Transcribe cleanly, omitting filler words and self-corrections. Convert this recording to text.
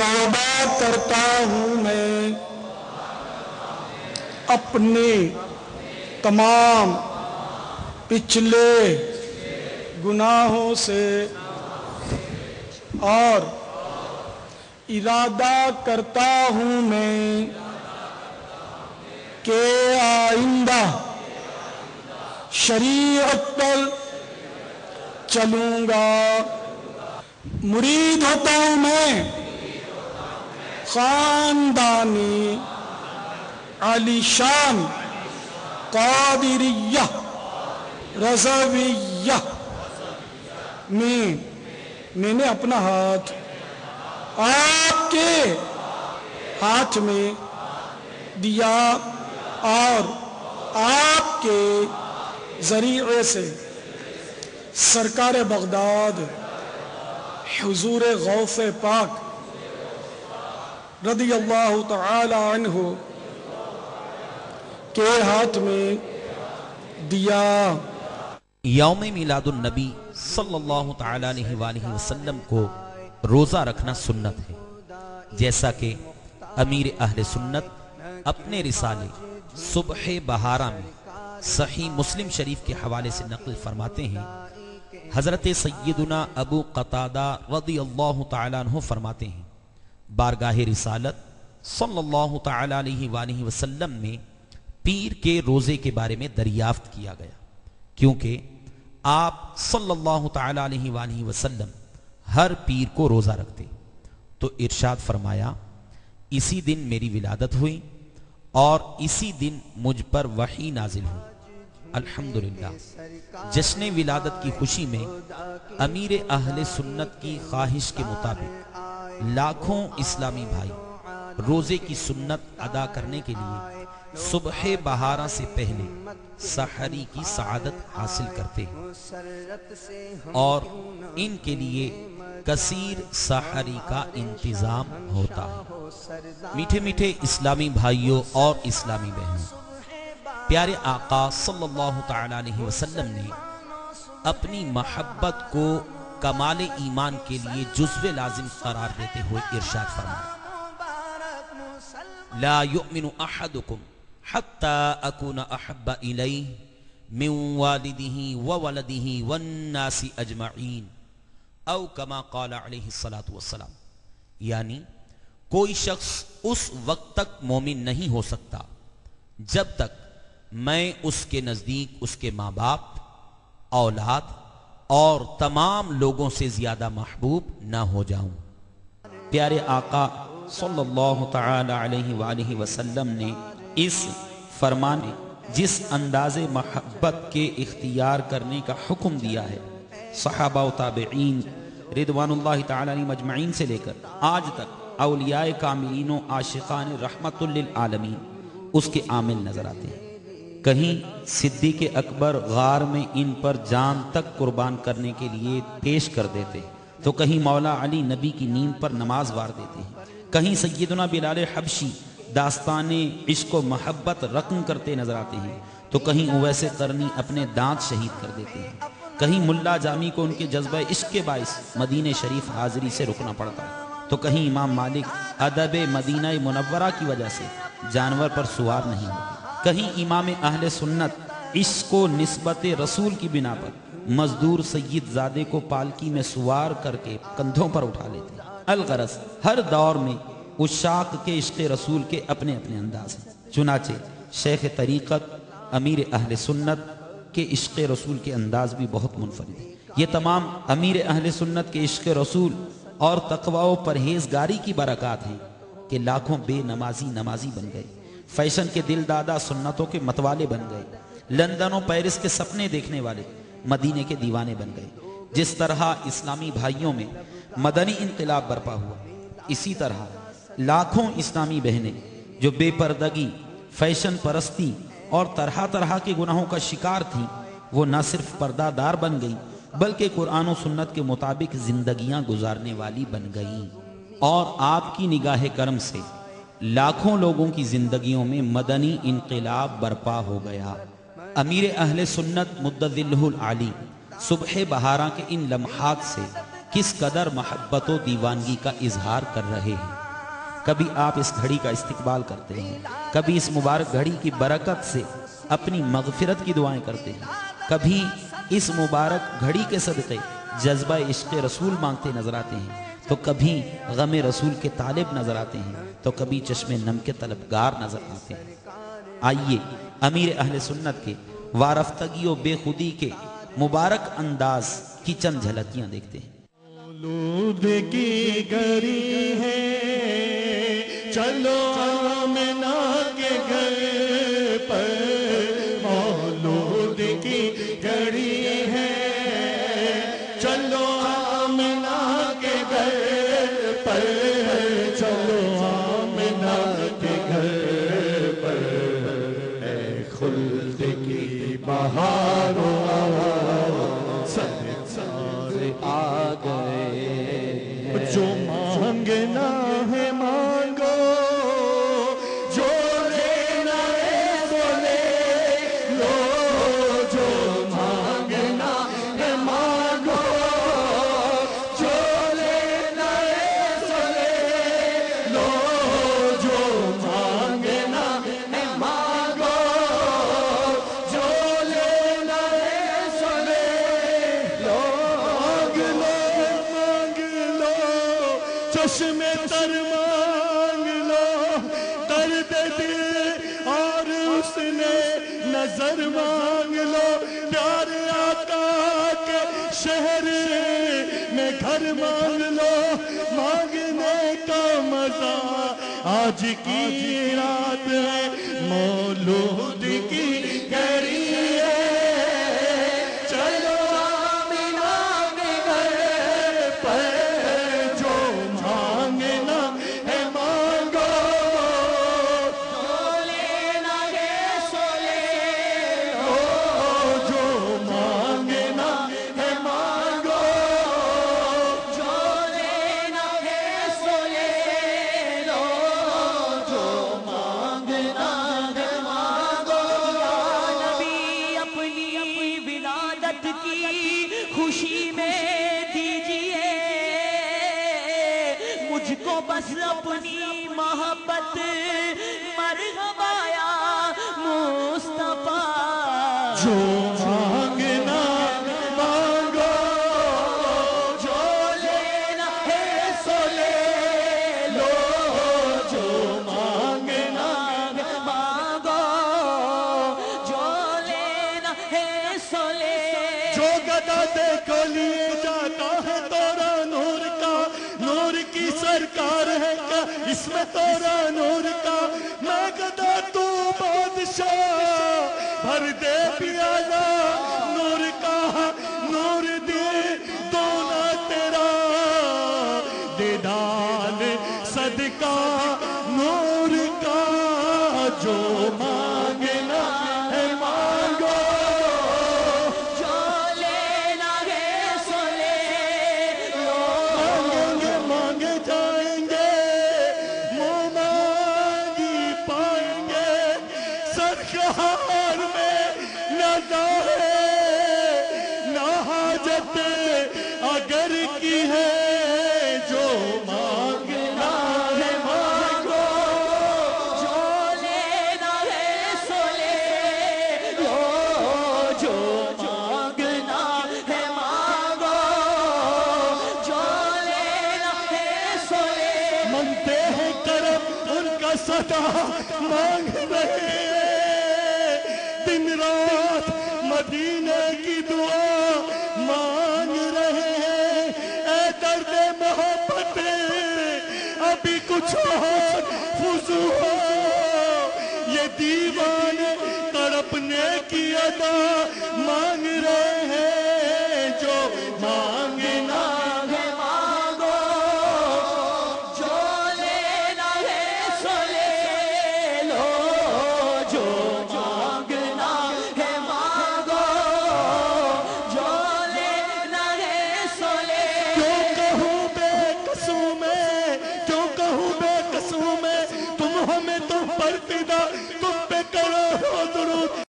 توبہ کرتا ہوں میں اپنے تمام پچھلے گناہوں سے اور ارادہ کرتا ہوں میں کہ آئندہ شریعت پر چلوں گا۔ مرید ہوتا ہوں میں خاندانی عالی شان قادریہ رضویہ میں نے اپنا ہاتھ آپ کے ہاتھ میں دیا اور آپ کے ذریعے سے سرکار بغداد حضور غوث پاک رضی اللہ تعالی عنہ کے ہاتھ میں دیا۔ یوم میلاد النبی صلی اللہ تعالی علیہ وآلہ وسلم کو روزہ رکھنا سنت ہے، جیسا کہ امیر اہل سنت اپنے رسالے صبح بہارا میں صحیح مسلم شریف کے حوالے سے نقل فرماتے ہیں۔ حضرت سیدنا ابو قتادہ رضی اللہ تعالیٰ عنہ فرماتے ہیں، بارگاہ رسالت صلی اللہ تعالیٰ علیہ وآلہ وسلم میں پیر کے روزے کے بارے میں دریافت کیا گیا، کیونکہ آپ صلی اللہ تعالیٰ علیہ وآلہ وسلم ہر پیر کو روزہ رکھتے، تو ارشاد فرمایا اسی دن میری ولادت ہوئی اور اسی دن مجھ پر وحی نازل ہوئی۔ الحمدللہ جشن ولادت کی خوشی میں امیر اہل سنت کی خواہش کے مطابق لاکھوں اسلامی بھائی روزے کی سنت ادا کرنے کے لیے صبح بہارا سے پہلے سحری کی سعادت حاصل کرتے ہیں اور ان کے لیے کثیر سحری کا انتظام ہوتا ہے۔ میٹھے میٹھے اسلامی بھائیوں اور اسلامی بہنوں، پیارے آقا صلی اللہ تعالی علیہ وسلم نے اپنی محبت کو کمال ایمان کے لیے جزو لازم قرار دیتے ہوئے ارشاد فرمایا، لا یؤمن احدکم حتی اکون احب الیہ من والدہ وولدہ والناس اجمعین، او کما قال علیہ الصلاۃ، یعنی کوئی شخص اس وقت تک مومن نہیں ہو سکتا جب تک میں اس کے نزدیک اس کے ماں باپ، اولاد اور تمام لوگوں سے زیادہ محبوب نہ ہو جاؤں۔ پیارے آقا صلی اللہ تعالی علیہ وآلہ وسلم نے اس فرمان میں جس انداز محبت کے اختیار کرنے کا حکم دیا ہے، صحابہ و تابعین رضوان اللہ تعالی علیہ مجمعین سے لے کر آج تک اولیاء کاملین و عاشقان رحمت للعالمین اس کے عامل نظر آتے ہیں۔ کہیں صدیق اکبر غار میں ان پر جان تک قربان کرنے کے لیے پیش کر دیتے، تو کہیں مولا علی نبی کی نیند پر نماز وار دیتے ہیں، کہیں سیدنا بلال حبشی داستان عشق و محبت رقم کرتے نظر آتے ہیں، تو کہیں اویس قرنی اپنے دانت شہید کر دیتے ہیں، کہیں ملا جامی کو ان کے جذبہ عشق کے باعث مدینہ شریف حاضری سے رکنا پڑتا ہے، تو کہیں امام مالک ادب مدینہ منورہ کی وجہ سے جانور پر سوار نہیں ہوتے، کہیں امام اہل سنت عشق و نسبت رسول کی بنا پر مزدور سید زادے کو پالکی میں سوار کر کے کندھوں پر اٹھا لیتے ہیں۔ الغرض ہر دور میں عشاق کے عشق رسول کے اپنے اپنے انداز ہیں، چنانچہ شیخ طریقت امیر اہل سنت کے عشق رسول کے انداز بھی بہت منفرد ہے۔ یہ تمام امیر اہل سنت کے عشق رسول اور تقوی و پرہیزگاری کی برکات ہیں کہ لاکھوں بے نمازی بن گئے، فیشن کے دل دادا سنتوں کے متوالے بن گئے، لندن و پیرس کے سپنے دیکھنے والے مدینے کے دیوانے بن گئے۔ جس طرح اسلامی بھائیوں میں مدنی انقلاب برپا ہوا، اسی طرح لاکھوں اسلامی بہنیں جو بے پردگی، فیشن پرستی اور طرح طرح کے گناہوں کا شکار تھیں، وہ نہ صرف پردہ دار بن گئیں بلکہ قرآن و سنت کے مطابق زندگیاں گزارنے والی بن گئیں، اور آپ کی نگاہ کرم سے لاکھوں لوگوں کی زندگیوں میں مدنی انقلاب برپا ہو گیا۔ امیر اہل سنت مدظلہ العالی صبح بہارا کے ان لمحات سے کس قدر محبت و دیوانگی کا اظہار کر رہے ہیں۔ کبھی آپ اس گھڑی کا استقبال کرتے ہیں، کبھی اس مبارک گھڑی کی برکت سے اپنی مغفرت کی دعائیں کرتے ہیں، کبھی اس مبارک گھڑی کے صدقے جذبہ عشق رسول مانگتے نظر آتے ہیں، تو کبھی غم رسول کے طالب نظر آتے ہیں، تو کبھی چشم نم کے طلبگار نظر آتے ہیں۔ آئیے امیر اہل سنت کے وارفتگی و بے خودی کے مبارک انداز کی چند جھلکیاں دیکھتے ہیں۔ مولود کی گھڑی ہے، چلو آمنہ کے گھر پر، مولود کی گھڑی ہے، چلو آمنہ کے گھر پر، چلو آمنہ کے گھر پر، اے خلد کی بہاروں سارے آ گئے، جو مانگنا ہے مانگو، جو لینا ہے وہ لے لو، جو مانگنا ہے مانگو، جو لینا ہے وہ لے لو، جو مانگنا ہے مانگو، جو لینا ہے وہ لے لو، مانگ لو چشم تر مانگ لو، درد دل اور اس نے نظر مانگ لو، پیار آقا کے شہر میں گھر مانگ لو، مانگنے کا مزہ آج کی رات ہے، مولود کی گھڑی ہے، چلو آمنہ کے گھر پر، جو مانگنا ہے مانگو، جو لینا ہے سو لے لو، جو مانگنا ہے مانگو، جو لینا ہے سو لے لو، جو مانگنا ہے مانگو۔ یا نبی اپنی ولادت کی خوشی میں دیجئے مجھ کو بس اپنی محبت، مرحبا یا مصطفیٰ، جو مانگنا مانگو، جو لینا ہے سو لے لو، جو مانگنا ہے مانگو، جو لینا ہے سو لے لو، جو گدا دیکھو لیے جاتا ہے تورا نور کا، نور کی سرکار ہے کیا اس میں تورا نور کا، میں گدا تو بادشاہ، بھر دے پیالہ نور کا، نور دے دونا تیرا، دے ڈال صدقہ نور کا، جو مانگنا ہے مانگو، جو لینا ہے سو لے لو، مانگیں گے مانگے جائیں گے، منہ مانگی پائیں گے، سرکار میں نہ ظاہر نہ حاجت اگر کی ہے، جو مانگنا ہے مانگو، جو لینا ہے سو لے لو، جو مانگنا ہے مانگو، جو لینا ہے سو لے لو، منگتے ہیں کرم ان کا صدا مانگ رہے ہیں، دن رات مدینے کی دعا مانگ رہے ہیں، اے درد محبت ابھی کچھ اور فضو